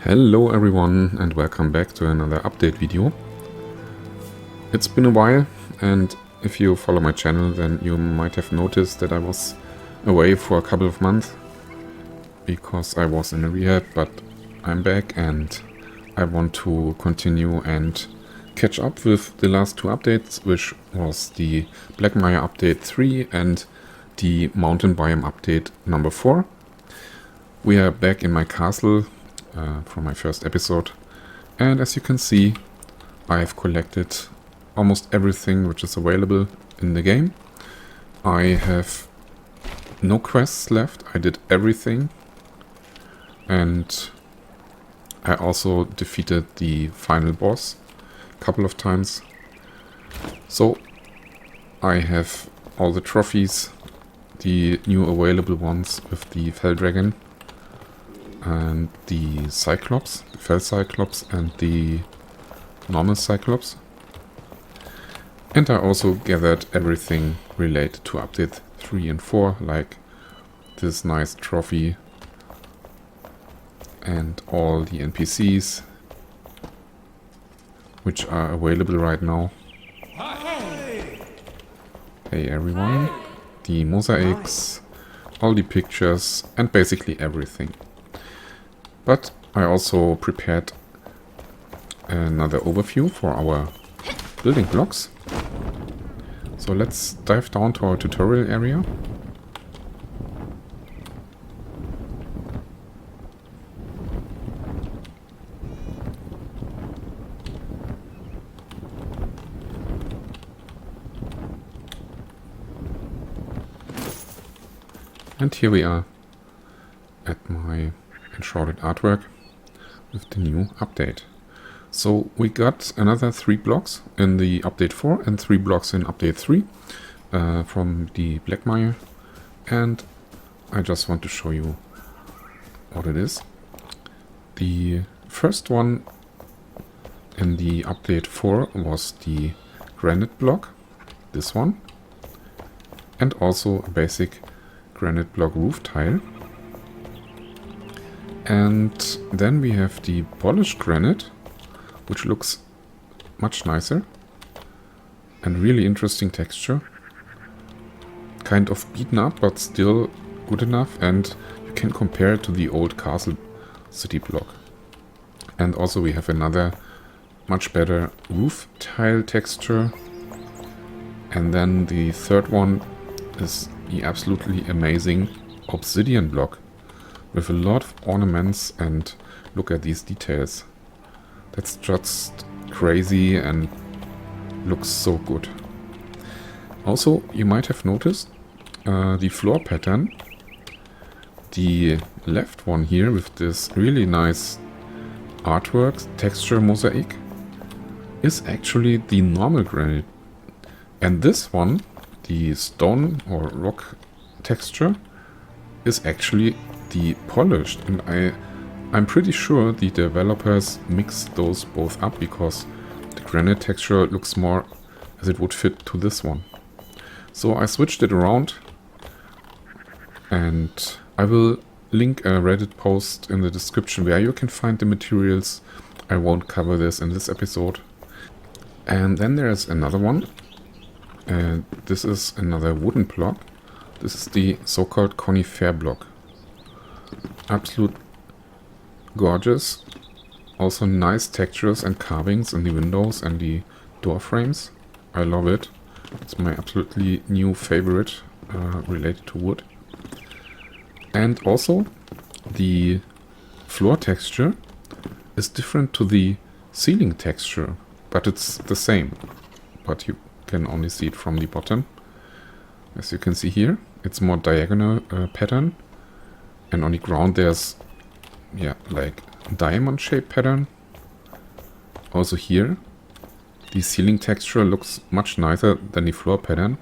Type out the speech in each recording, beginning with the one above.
Hello everyone and welcome back to another update video. It's been a while, and if you follow my channel then you might have noticed that I was away for a couple of months because I was in a rehab, but I'm back and I want to continue and catch up with the last two updates, which was the Blackmire update 3 and the mountain biome update number 4. We are back in my castle from my first episode, and as you can see I have collected almost everything which is available in the game. I have no quests left, I did everything, and I also defeated the final boss a couple of times. So I have all the trophies, the new available ones with the Fell Dragon and the Cyclops, the Fell Cyclops and the normal Cyclops. And I also gathered everything related to update 3 and 4, like this nice trophy and all the NPCs which are available right now. Hey everyone, the mosaics, all the pictures and basically everything. But I also prepared another overview for our building blocks. So let's dive down to our tutorial area. And here we are at my Enshrouded artwork with the new update. So we got another 3 blocks in the update 4 and 3 blocks in update 3 from the Blackmire, and I just want to show you what it is. The first one in the update 4 was the granite block, this one, and also a basic granite block roof tile. And then we have the polished granite, which looks much nicer and really interesting texture. Kind of beaten up, but still good enough, and you can compare it to the old castle city block. And also we have another much better roof tile texture. And then the third one is the absolutely amazing obsidian block with a lot of ornaments, and look at these details. That's just crazy and looks so good. Also, you might have noticed the floor pattern. The left one here with this really nice artwork, texture mosaic, is actually the normal granite. And this one, the stone or rock texture, is actually the polished, and I'm pretty sure the developers mixed those both up because the granite texture looks more as it would fit to this one. So I switched it around, and I will link a Reddit post in the description where you can find the materials. I won't cover this in this episode. And then there's another one. This is another wooden block. This is the so-called conifer block. Absolute gorgeous. Also nice textures and carvings in the windows and the door frames. I love it. It's my absolutely new favorite related to wood. And also the floor texture is different to the ceiling texture, but it's the same. But you can only see it from the bottom. As you can see here, it's more diagonal pattern. And on the ground there's, yeah, like diamond shaped pattern. Also here, the ceiling texture looks much nicer than the floor pattern.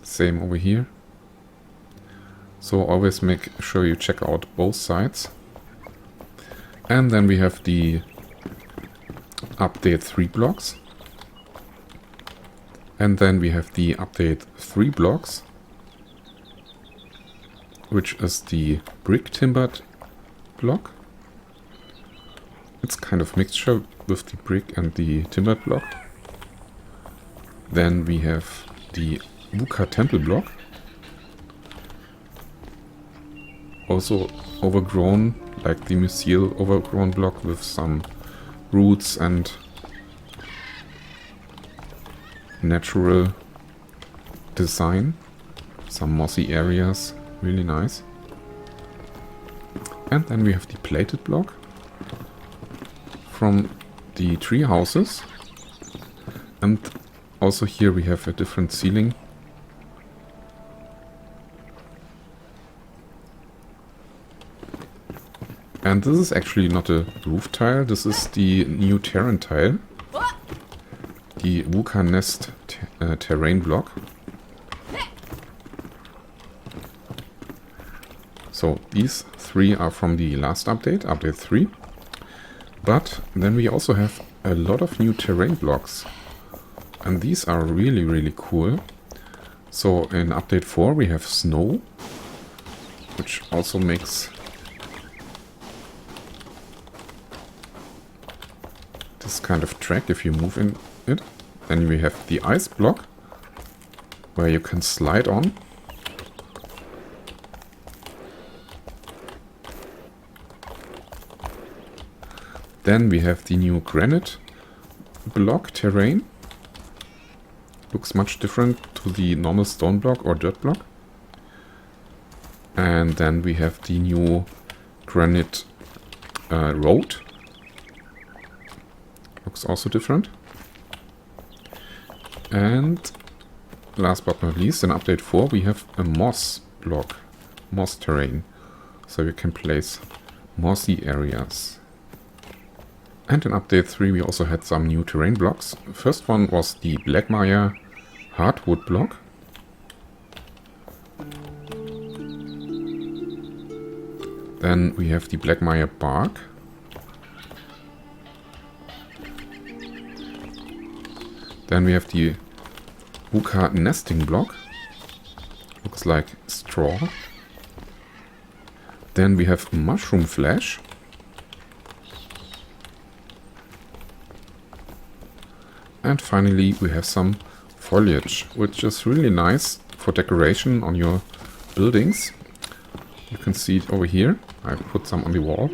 Same over here. So always make sure you check out both sides. And then we have the update 3 blocks. And then we have the update 3 blocks, which is the brick timbered block. It's kind of mixture with the brick and the timbered block. Then we have the Wuka temple block. Also overgrown, like the Mycel overgrown block with some roots and natural design. Some mossy areas, really nice. And then we have the plated block from the tree houses. And also here we have a different ceiling. And this is actually not a roof tile, this is the new terrain tile. The Wuka Nest terrain block. So these three are from the last update, update 3. But then we also have a lot of new terrain blocks. And these are really, really cool. So in update 4 we have snow, which also makes this kind of track if you move in it. Then we have the ice block, where you can slide on. Then we have the new granite block terrain. Looks much different to the normal stone block or dirt block. And then we have the new granite road. Looks also different. And last but not least, in update 4 we have a moss block, moss terrain. So you can place mossy areas. And in update 3 we also had some new terrain blocks. The first one was the Blackmire hardwood block. Then we have the Blackmire bark. Then we have the Wuka nesting block. Looks like straw. Then we have mushroom flash. And finally we have some foliage, which is really nice for decoration on your buildings. You can see it over here. I put some on the wall.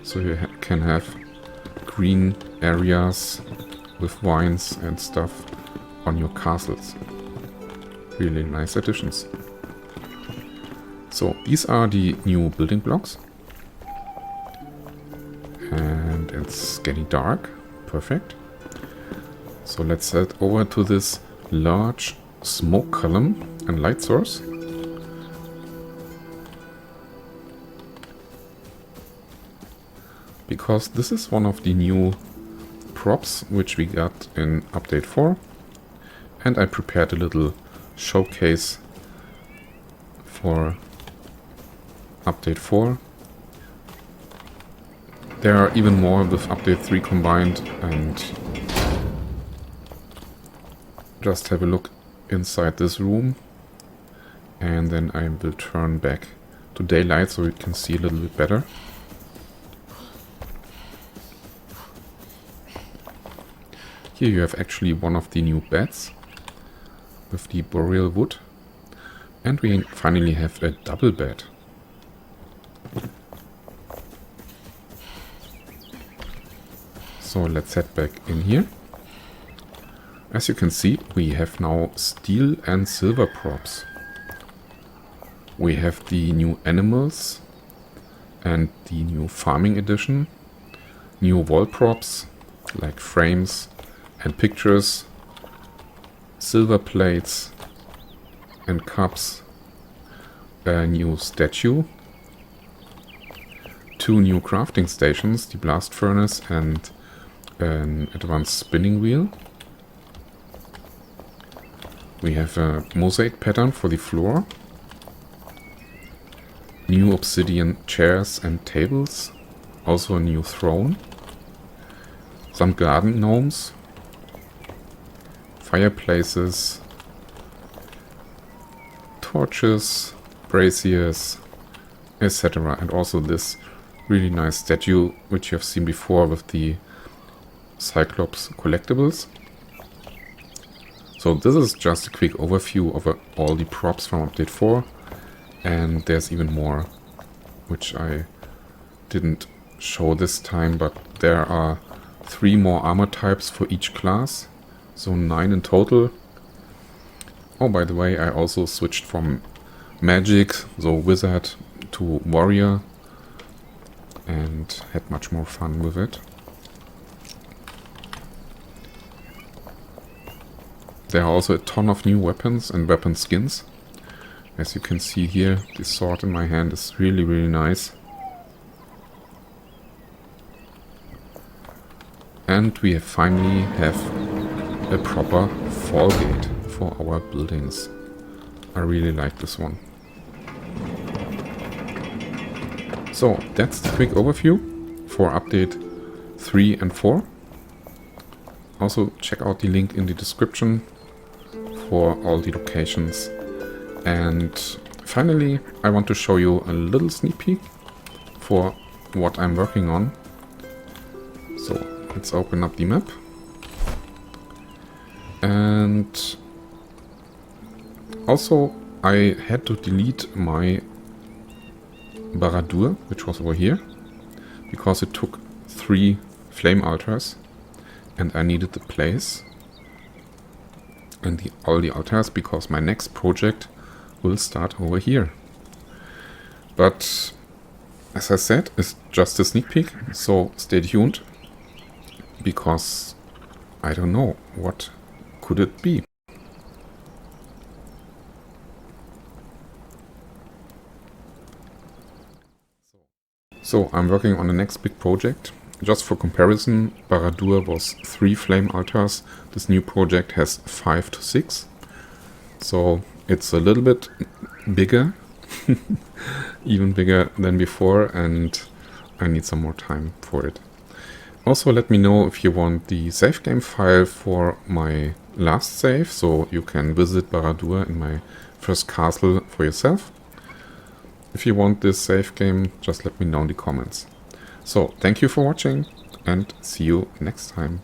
So you can have green areas with vines and stuff on your castles. Really nice additions. So these are the new building blocks. And it's getting dark. Perfect. So let's head over to this large smoke column and light source. Because this is one of the new props which we got in update 4. And I prepared a little showcase for update 4. There are even more with update 3 combined, and just have a look inside this room, and then I will turn back to daylight so you can see a little bit better. Here you have actually one of the new beds with the boreal wood, and we finally have a double bed. So let's head back in here. As you can see, we have now steel and silver props. We have the new animals and the new farming edition, new wall props like frames and pictures, silver plates and cups, a new statue, 2 new crafting stations, the blast furnace and an advanced spinning wheel. We have a mosaic pattern for the floor, new obsidian chairs and tables, also a new throne, some garden gnomes, fireplaces, torches, braziers, etc. And also this really nice statue, which you have seen before with the Cyclops collectibles. So this is just a quick overview of all the props from update 4, and there's even more, which I didn't show this time, but there are 3 more armor types for each class, so 9 in total. Oh, by the way, I also switched from magic, so wizard, to warrior, and had much more fun with it. There are also a ton of new weapons and weapon skins. As you can see here, the sword in my hand is really, really nice. And we finally have a proper fall gate for our buildings. I really like this one. So that's the quick overview for update 3 and 4. Also check out the link in the description for all the locations. And finally, I want to show you a little sneak peek for what I'm working on. So let's open up the map. And also I had to delete my Baradur, which was over here, because it took 3 flame altars and I needed the place and all the altars, because my next project will start over here. But as I said, it's just a sneak peek, so stay tuned, because I don't know, what could it be? So I'm working on the next big project. Just for comparison, Baradur was 3 flame altars. This new project has 5 to 6. So it's a little bit bigger, even bigger than before, and I need some more time for it. Also, let me know if you want the save game file for my last save, so you can visit Baradur in my first castle for yourself. If you want this save game, just let me know in the comments. So, thank you for watching, and see you next time.